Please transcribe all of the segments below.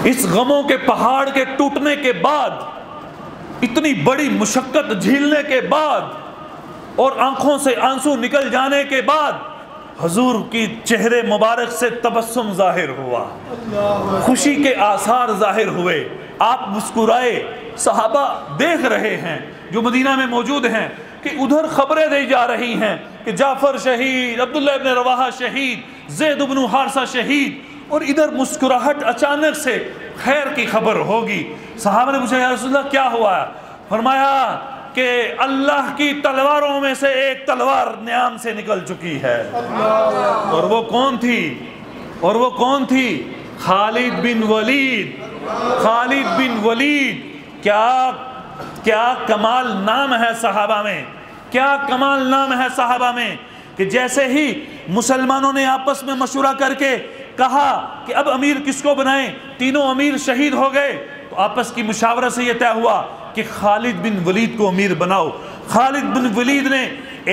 اس غموں کے پہاڑ کے ٹوٹنے کے بعد، اتنی بڑی مشقت جھیلنے کے بعد اور آنکھوں سے آنسو نکل جانے کے بعد حضور کی چہرے مبارک سے تبسم ظاہر ہوا، خوشی کے آثار ظاہر ہوئے، آپ مسکرائے۔ صحابہ دیکھ رہے ہیں جو مدینہ میں موجود ہیں کہ ادھر خبریں دی جا رہی ہیں کہ جعفر شہید، عبداللہ ابن رواحہ شہید، زید بن حارثہ شہید، اور ادھر مسکراہٹ اچانک سے خیر کی خبر ہوگی۔ صحابہ نے پوچھا یا رسول اللہ کیا ہوا ہے؟ فرمایا کہ اللہ کی تلواروں میں سے ایک تلوار نیام سے نکل چکی ہے، اور وہ کون تھی؟ اور وہ کون تھی؟ خالد بن ولید۔ خالد بن ولید، کیا کمال نام ہے صحابہ میں، کیا کمال نام ہے صحابہ میں کہ جیسے ہی مسلمانوں نے آپس میں مشورہ کر کے کہا کہ اب امیر کس کو بنائیں، تینوں امیر شہید ہو گئے، تو آپس کی مشاورت سے یہ طے ہوا کہ خالد بن ولید کو امیر بناؤ۔ خالد بن ولید نے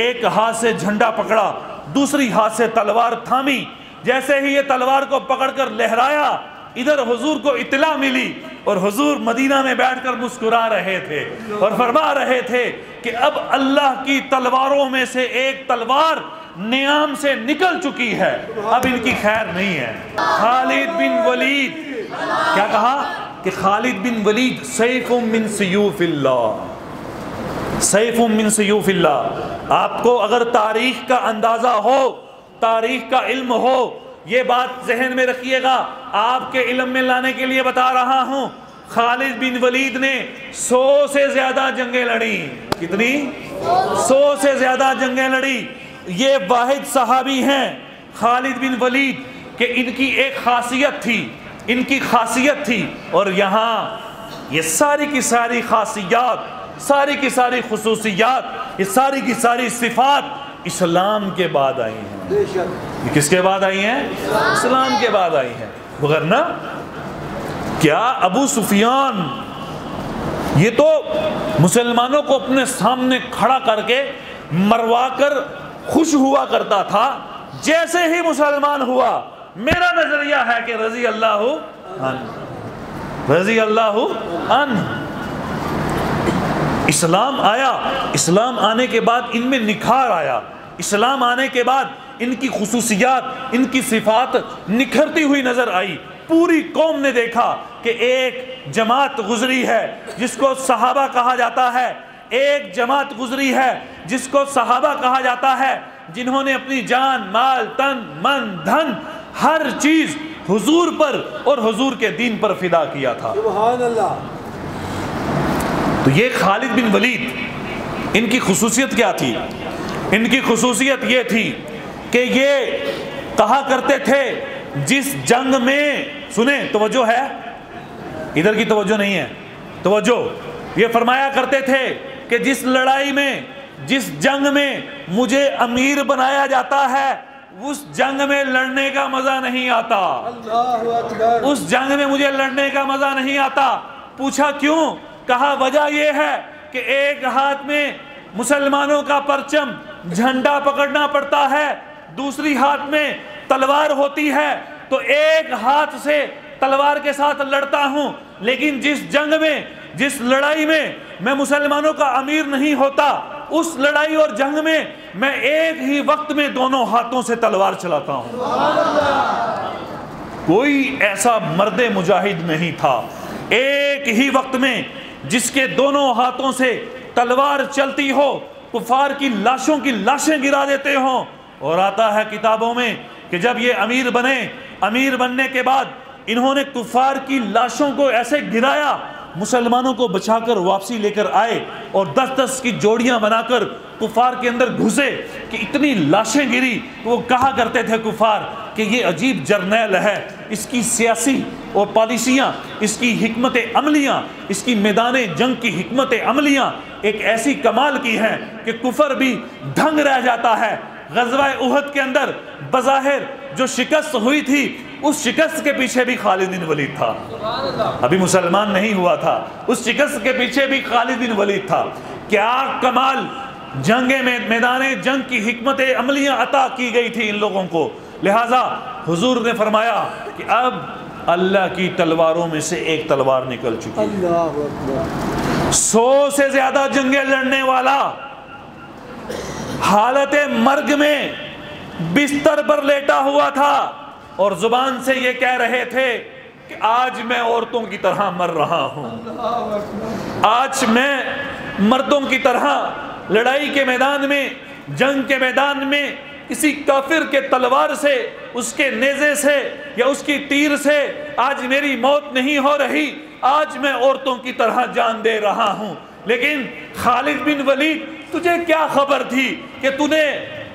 ایک ہاتھ سے جھنڈا پکڑا، دوسری ہاتھ سے تلوار تھامی، جیسے ہی یہ تلوار کو پکڑ کر لہرایا، ادھر حضور کو اطلاع ملی، اور حضور مدینہ میں بیٹھ کر مسکرا رہے تھے اور فرما رہے تھے کہ اب اللہ کی تلواروں میں سے ایک تلوار نیام سے نکل چکی ہے، اب ان کی خیر نہیں ہے۔ خالد بن ولید، کیا کہا کہ خالد بن ولید سیف من سیوف اللہ، سیف من سیوف اللہ۔ آپ کو اگر تاریخ کا اندازہ ہو، تاریخ کا علم ہو، یہ بات ذہن میں رکھیے گا، آپ کے علم میں لانے کے لیے بتا رہا ہوں۔ خالد بن ولید نے 100 سے زیادہ جنگیں لڑی۔ کتنی؟ 100 سے زیادہ جنگیں لڑی۔ یہ واحد صحابی ہیں خالد بن ولید کہ ان کی ایک خاصیت تھی، ان کی خاصیت تھی، اور یہاں یہ ساری کی ساری خاصیات، ساری کی ساری خصوصیات، یہ ساری کی ساری صفات اسلام کے بعد آئی ہیں۔ یہ کس کے بعد آئی ہیں؟ اسلام کے بعد آئی ہیں۔ وگرنہ کیا ابو سفیان یہ تو مسلمانوں کو اپنے سامنے کھڑا کر کے مروا کر خوش ہوا کرتا تھا، جیسے ہی مسلمان ہوا میرا نظریہ ہے کہ رضی اللہ عنہ، رضی اللہ عنہ۔ اسلام آیا، اسلام آنے کے بعد ان میں نکھار آیا، اسلام آنے کے بعد ان کی خصوصیات، ان کی صفات نکھرتی ہوئی نظر آئی۔ پوری قوم نے دیکھا کہ ایک جماعت گزری ہے جس کو صحابہ کہا جاتا ہے، ایک جماعت گزری ہے جس کو صحابہ کہا جاتا ہے، جنہوں نے اپنی جان، مال، تن، من، دھن، ہر چیز حضور پر اور حضور کے دین پر فدا کیا تھا۔ سبحان اللہ۔ تو یہ خالد بن ولید، ان کی خصوصیت کیا تھی؟ ان کی خصوصیت یہ تھی کہ یہ کہا کرتے تھے جس جنگ میں، سنیں توجہ ہے، ادھر کی توجہ نہیں ہے، توجہ، یہ فرمایا کرتے تھے کہ جس لڑائی میں، جس جنگ میں مجھے امیر بنایا جاتا ہے اس جنگ میں لڑنے کا مزہ نہیں آتا، اللہ اکبر۔ اس جنگ میں مجھے لڑنے کا مزہ نہیں آتا۔ پوچھا کیوں؟ کہا وجہ یہ ہے کہ ایک ہاتھ میں مسلمانوں کا پرچم، جھنڈا پکڑنا پڑتا ہے، دوسری ہاتھ میں تلوار ہوتی ہے، تو ایک ہاتھ سے تلوار کے ساتھ لڑتا ہوں، لیکن جس جنگ میں، جس لڑائی میں میں مسلمانوں کا امیر نہیں ہوتا، اس لڑائی اور جنگ میں میں ایک ہی وقت میں دونوں ہاتھوں سے تلوار چلاتا ہوں۔ کوئی ایسا مرد مجاہد نہیں تھا ایک ہی وقت میں جس کے دونوں ہاتھوں سے تلوار چلتی ہو، کفار کی لاشوں کی لاشیں گرا دیتے ہوں۔ اور آتا ہے کتابوں میں کہ جب یہ امیر بنے، امیر بننے کے بعد انہوں نے کفار کی لاشوں کو ایسے گرایا، مسلمانوں کو بچا کر واپسی لے کر آئے اور 10-10 کی جوڑیاں بنا کر کفار کے اندر گھسے کہ اتنی لاشیں گری، وہ کہا کرتے تھے کفار کہ یہ عجیب جرنیل ہے، اس کی سیاسی اور پالیسیاں، اس کی حکمت عملیاں، اس کی میدان جنگ کی حکمت عملیاں ایک ایسی کمال کی ہیں کہ کفر بھی دھنگ رہ جاتا ہے۔ غزوہ احد کے اندر بظاہر جو شکست ہوئی تھی، اس شکست کے پیچھے بھی خالد بن ولید تھا، ابھی مسلمان نہیں ہوا تھا، اس شکست کے پیچھے بھی خالد بن ولید تھا۔ کیا کمال جنگ میں، میدان جنگ کی حکمت عملیاں عطا کی گئی تھی ان لوگوں کو۔ لہٰذا حضور نے فرمایا کہ اللہ کی تلواروں میں سے ایک تلوار نکل چکی ہے۔ اللہ اکبر۔ 100 سے زیادہ جنگیں لڑنے والا حالت مرگ میں بستر پر لیٹا ہوا تھا اور زبان سے یہ کہہ رہے تھے کہ آج میں عورتوں کی طرح مر رہا ہوں، آج میں مردوں کی طرح لڑائی کے میدان میں، جنگ کے میدان میں کسی کافر کے تلوار سے، اس کے نیزے سے یا اس کی تیر سے آج میری موت نہیں ہو رہی، آج میں عورتوں کی طرح جان دے رہا ہوں۔ لیکن خالد بن ولید، تجھے کیا خبر تھی کہ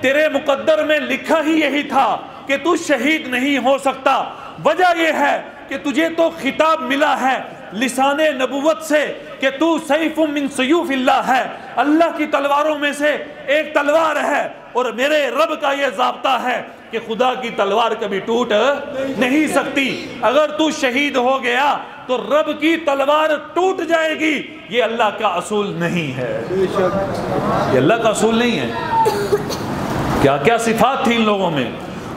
تیرے مقدر میں لکھا ہی یہی تھا کہ تو شہید نہیں ہو سکتا؟ وجہ یہ ہے کہ تجھے تو خطاب ملا ہے لسان نبوت سے کہ تو سیف من سیوف اللہ ہے، اللہ کی تلواروں میں سے ایک تلوار ہے، اور میرے رب کا یہ ضابطہ ہے کہ خدا کی تلوار کبھی ٹوٹ نہیں سکتی۔ اگر تو شہید ہو گیا تو رب کی تلوار ٹوٹ جائے گی، یہ اللہ کا اصول نہیں ہے، یہ اللہ کا اصول نہیں ہے۔ کیا کیا صفات تھی ان لوگوں میں،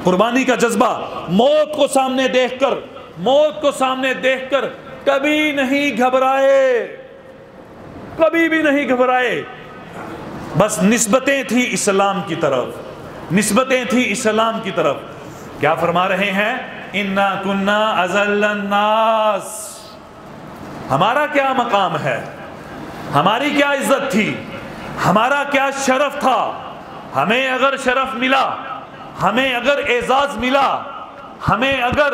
قربانی کا جذبہ، موت کو سامنے دیکھ کر، موت کو سامنے دیکھ کر کبھی نہیں گھبرائے، کبھی بھی نہیں گھبرائے، بس نسبتیں تھی اسلام کی طرف، نسبتیں تھی اسلام کی طرف۔ کیا فرما رہے ہیں؟ اِنَّا كُنَّا أَذَلَّ النَّاسِ، ہمارا کیا مقام ہے، ہماری کیا عزت تھی، ہمارا کیا شرف تھا، ہمیں اگر شرف ملا، ہمیں اگر اعزاز ملا، ہمیں اگر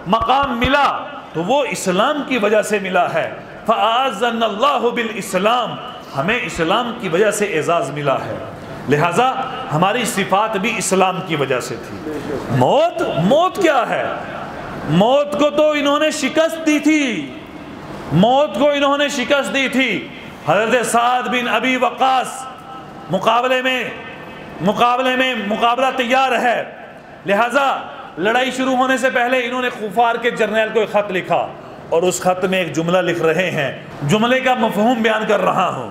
مقام ملا تو وہ اسلام کی وجہ سے ملا ہے۔ فَأَعَزَّنَا اللَّهُ بِالْإِسْلَامِ، ہمیں اسلام کی وجہ سے اعزاز ملا ہے، لہٰذا ہماری صفات بھی اسلام کی وجہ سے تھی۔ موت کیا ہے؟ موت کو تو انہوں نے شکست دی تھی، موت کو انہوں نے شکست دی تھی۔ حضرت سعد بن ابی وقاص مقابلہ تیار ہے، لہٰذا لڑائی شروع ہونے سے پہلے انہوں نے کفار کے جرنیل کو ایک خط لکھا، اور اس خط میں ایک جملہ لکھ رہے ہیں، جملے کا مفہوم بیان کر رہا ہوں۔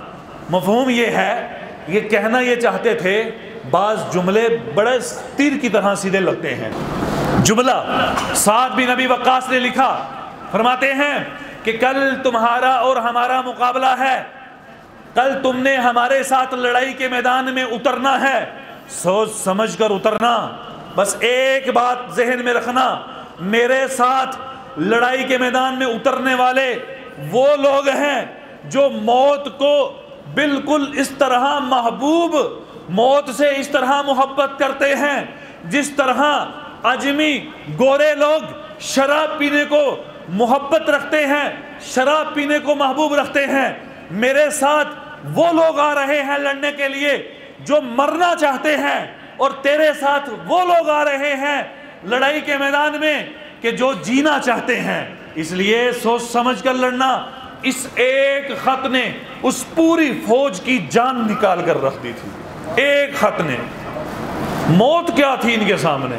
مفہوم یہ ہے، یہ کہنا یہ چاہتے تھے، بعض جملے بڑے تیر کی طرح سیدھے لگتے ہیں۔ جملہ سعد بن ابی وقاص نے لکھا، فرماتے ہیں کہ کل تمہارا اور ہمارا مقابلہ ہے، کل تم نے ہمارے ساتھ لڑائی کے میدان میں اترنا ہے، سوچ سمجھ کر اترنا، بس ایک بات ذہن میں رکھنا، میرے ساتھ لڑائی کے میدان میں اترنے والے وہ لوگ ہیں جو موت کو بالکل اس طرح محبوب، موت سے اس طرح محبت کرتے ہیں جس طرح عجمی گورے لوگ شراب پینے کو محبت رکھتے ہیں، شراب پینے کو محبوب رکھتے ہیں۔ میرے ساتھ وہ لوگ آ رہے ہیں لڑنے کے لیے جو مرنا چاہتے ہیں، اور تیرے ساتھ وہ لوگ آ رہے ہیں لڑائی کے میدان میں کہ جو جینا چاہتے ہیں۔ اس لیے سوچ سمجھ کر لڑنا۔ اس ایک خط نے اس پوری فوج کی جان نکال کر رکھ دی تھی، ایک خط نے۔ موت کیا تھی ان کے سامنے؟